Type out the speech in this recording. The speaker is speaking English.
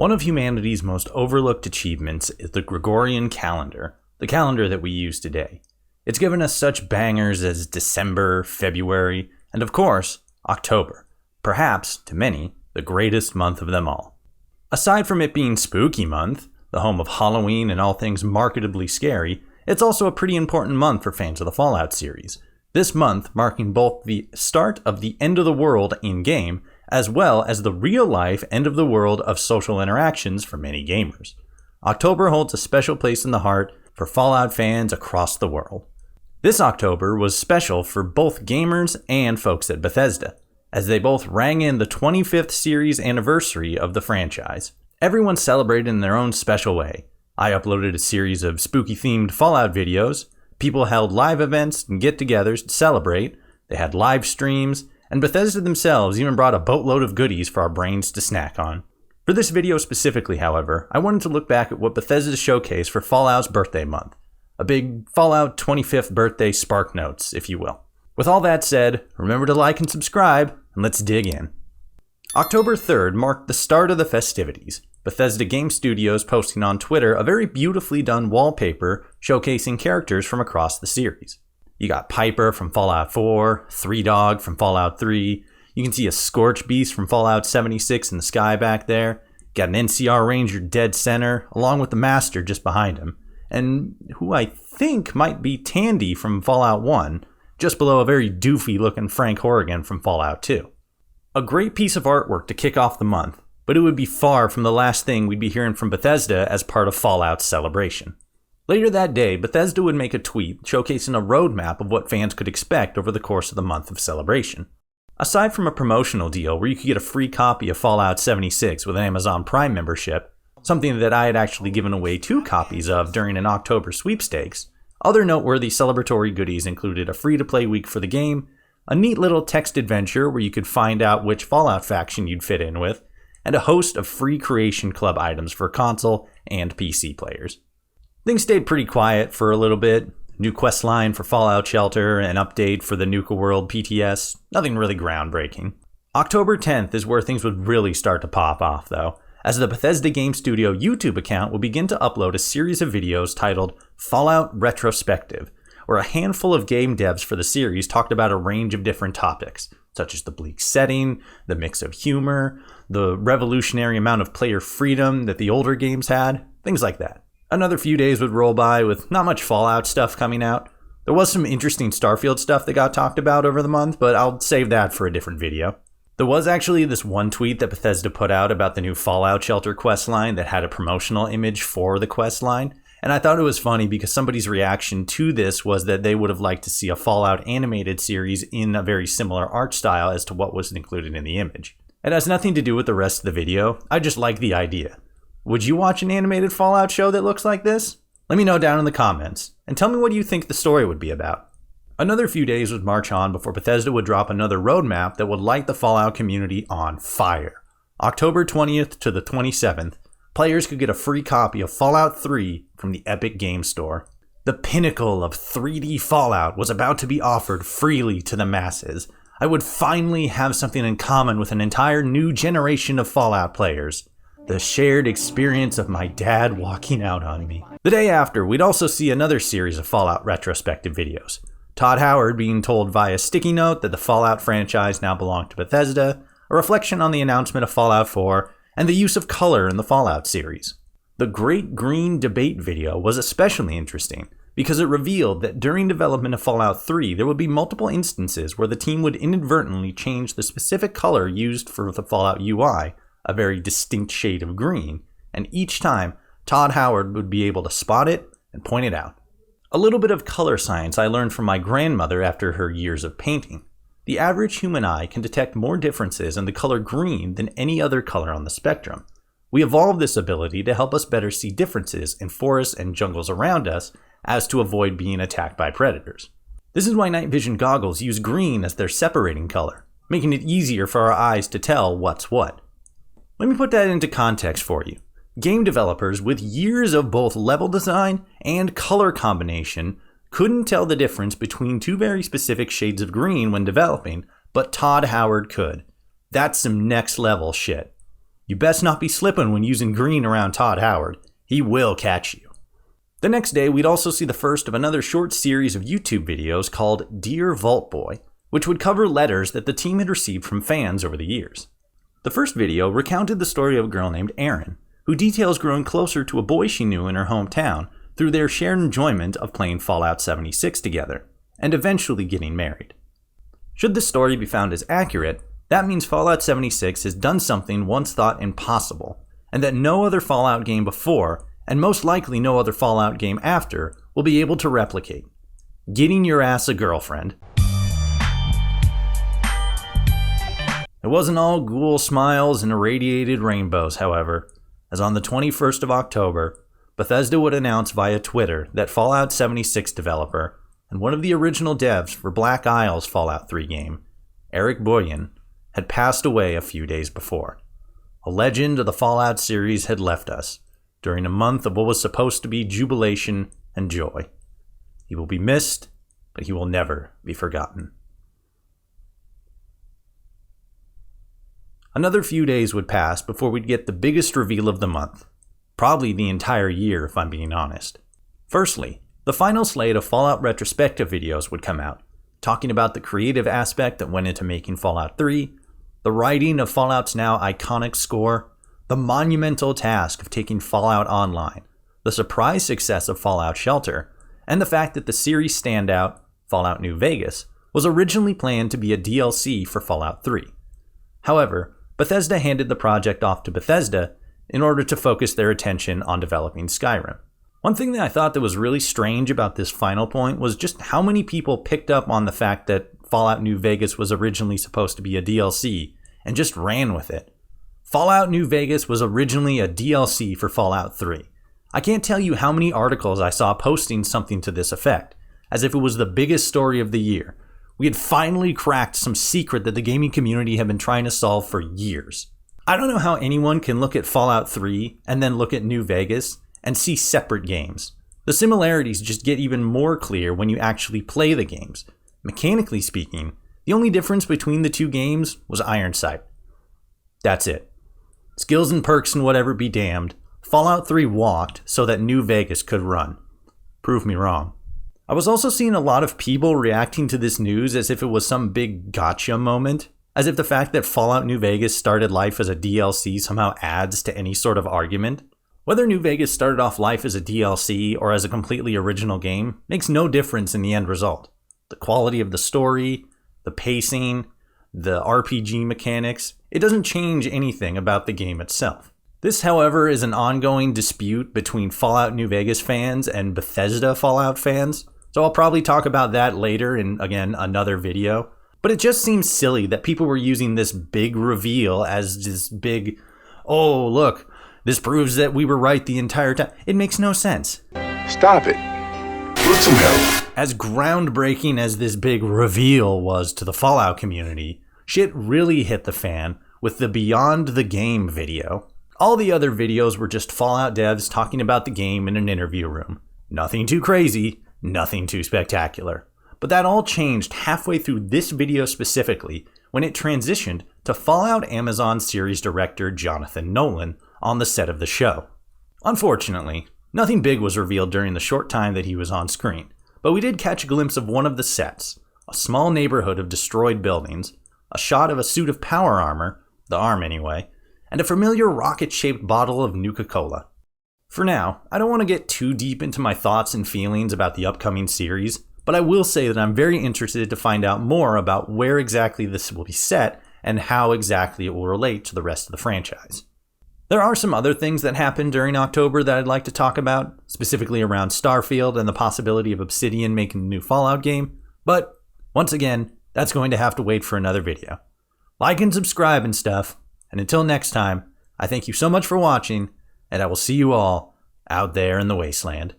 One of humanity's most overlooked achievements is the Gregorian calendar, the calendar that we use today. It's given us such bangers as December, February, and of course, October, perhaps, to many, the greatest month of them all. Aside from it being Spooky Month, the home of Halloween and all things marketably scary, it's also a pretty important month for fans of the Fallout series. This month marking both the start of the end of the world in-game, as well as the real-life end of the world of social interactions for many gamers. October holds a special place in the heart for Fallout fans across the world. This October was special for both gamers and folks at Bethesda, as they both rang in the 25th series anniversary of the franchise. Everyone celebrated in their own special way. I uploaded a series of spooky-themed Fallout videos, people held live events and get-togethers to celebrate, they had live streams, and Bethesda themselves even brought a boatload of goodies for our brains to snack on. For this video specifically, however, I wanted to look back at what Bethesda showcased for Fallout's birthday month. A big Fallout 25th birthday spark notes, if you will. With all that said, remember to like and subscribe, and let's dig in. October 3rd marked the start of the festivities, Bethesda Game Studios posting on Twitter a very beautifully done wallpaper showcasing characters from across the series. You got Piper from Fallout 4, Three Dog from Fallout 3, you can see a Scorch Beast from Fallout 76 in the sky back there, got an NCR Ranger dead center, along with the Master just behind him, and who I think might be Tandy from Fallout 1, just below a very doofy looking Frank Horrigan from Fallout 2. A great piece of artwork to kick off the month, but it would be far from the last thing we'd be hearing from Bethesda as part of Fallout's celebration. Later that day, Bethesda would make a tweet showcasing a roadmap of what fans could expect over the course of the month of celebration. Aside from a promotional deal where you could get a free copy of Fallout 76 with an Amazon Prime membership, something that I had actually given away 2 copies of during an October sweepstakes, other noteworthy celebratory goodies included a free-to-play week for the game, a neat little text adventure where you could find out which Fallout faction you'd fit in with, and a host of free Creation Club items for console and PC players. Things stayed pretty quiet for a little bit. New quest line for Fallout Shelter, an update for the Nuka World PTS, nothing really groundbreaking. October 10th is where things would really start to pop off though, as the Bethesda Game Studio YouTube account will begin to upload a series of videos titled Fallout Retrospective, where a handful of game devs for the series talked about a range of different topics, such as the bleak setting, the mix of humor, the revolutionary amount of player freedom that the older games had, things like that. Another few days would roll by with not much Fallout stuff coming out. There was some interesting Starfield stuff that got talked about over the month, but I'll save that for a different video. There was actually this one tweet that Bethesda put out about the new Fallout Shelter questline that had a promotional image for the questline, and I thought it was funny because somebody's reaction to this was that they would have liked to see a Fallout animated series in a very similar art style as to what was included in the image. It has nothing to do with the rest of the video, I just like the idea. Would you watch an animated Fallout show that looks like this? Let me know down in the comments, and tell me what you think the story would be about. Another few days would march on before Bethesda would drop another roadmap that would light the Fallout community on fire. October 20th to the 27th, players could get a free copy of Fallout 3 from the Epic Games Store. The pinnacle of 3D Fallout was about to be offered freely to the masses. I would finally have something in common with an entire new generation of Fallout players. The shared experience of my dad walking out on me. The day after, we'd also see another series of Fallout retrospective videos. Todd Howard being told via sticky note that the Fallout franchise now belonged to Bethesda, a reflection on the announcement of Fallout 4, and the use of color in the Fallout series. The Great Green Debate video was especially interesting because it revealed that during development of Fallout 3, there would be multiple instances where the team would inadvertently change the specific color used for the Fallout UI, a very distinct shade of green, and each time, Todd Howard would be able to spot it and point it out. A little bit of color science I learned from my grandmother after her years of painting. The average human eye can detect more differences in the color green than any other color on the spectrum. We evolved this ability to help us better see differences in forests and jungles around us as to avoid being attacked by predators. This is why night vision goggles use green as their separating color, making it easier for our eyes to tell what's what. Let me put that into context for you. Game developers with years of both level design and color combination couldn't tell the difference between 2 very specific shades of green when developing, but Todd Howard could. That's some next level shit. You best not be slipping when using green around Todd Howard. He will catch you. The next day, we'd also see the first of another short series of YouTube videos called Dear Vault Boy, which would cover letters that the team had received from fans over the years. The first video recounted the story of a girl named Erin, who details growing closer to a boy she knew in her hometown through their shared enjoyment of playing Fallout 76 together, and eventually getting married. Should this story be found as accurate, that means Fallout 76 has done something once thought impossible, and that no other Fallout game before, and most likely no other Fallout game after, will be able to replicate. Getting your ass a girlfriend. It wasn't all ghoul smiles and irradiated rainbows, however, as on the 21st of October, Bethesda would announce via Twitter that Fallout 76 developer and one of the original devs for Black Isle's Fallout 3 game, Eric Boyan, had passed away a few days before. A legend of the Fallout series had left us during a month of what was supposed to be jubilation and joy. He will be missed, but he will never be forgotten. Another few days would pass before we'd get the biggest reveal of the month. Probably the entire year, if I'm being honest. Firstly, the final slate of Fallout Retrospective videos would come out, talking about the creative aspect that went into making Fallout 3, the writing of Fallout's now iconic score, the monumental task of taking Fallout online, the surprise success of Fallout Shelter, and the fact that the series standout, Fallout New Vegas, was originally planned to be a DLC for Fallout 3. However, Bethesda handed the project off to Bethesda in order to focus their attention on developing Skyrim. One thing that I thought that was really strange about this final point was just how many people picked up on the fact that Fallout New Vegas was originally supposed to be a DLC and just ran with it. Fallout New Vegas was originally a DLC for Fallout 3. I can't tell you how many articles I saw posting something to this effect, as if it was the biggest story of the year. We had finally cracked some secret that the gaming community had been trying to solve for years. I don't know how anyone can look at Fallout 3 and then look at New Vegas and see separate games. The similarities just get even more clear when you actually play the games. Mechanically speaking, the only difference between the two games was Iron Sight. That's it. Skills and perks and whatever be damned, Fallout 3 walked so that New Vegas could run. Prove me wrong. I was also seeing a lot of people reacting to this news as if it was some big gotcha moment, as if the fact that Fallout New Vegas started life as a DLC somehow adds to any sort of argument. Whether New Vegas started off life as a DLC or as a completely original game makes no difference in the end result. The quality of the story, the pacing, the RPG mechanics, it doesn't change anything about the game itself. This, however, is an ongoing dispute between Fallout New Vegas fans and Bethesda Fallout fans, so I'll probably talk about that later in, again, another video. But it just seems silly that people were using this big reveal as this big, oh, look, this proves that we were right the entire time. It makes no sense. Stop it. Get some help. As groundbreaking as this big reveal was to the Fallout community, shit really hit the fan with the Beyond the Game video. All the other videos were just Fallout devs talking about the game in an interview room. Nothing too crazy, nothing too spectacular. But that all changed halfway through this video specifically when it transitioned to Fallout Amazon series director Jonathan Nolan on the set of the show. Unfortunately, nothing big was revealed during the short time that he was on screen, but we did catch a glimpse of one of the sets, a small neighborhood of destroyed buildings, a shot of a suit of power armor, the arm anyway, and a familiar rocket-shaped bottle of Nuka-Cola. For now, I don't want to get too deep into my thoughts and feelings about the upcoming series, but I will say that I'm very interested to find out more about where exactly this will be set and how exactly it will relate to the rest of the franchise. There are some other things that happened during October that I'd like to talk about, specifically around Starfield and the possibility of Obsidian making a new Fallout game, but once again, that's going to have to wait for another video. Like and subscribe and stuff, and until next time, I thank you so much for watching, and I will see you all out there in the wasteland.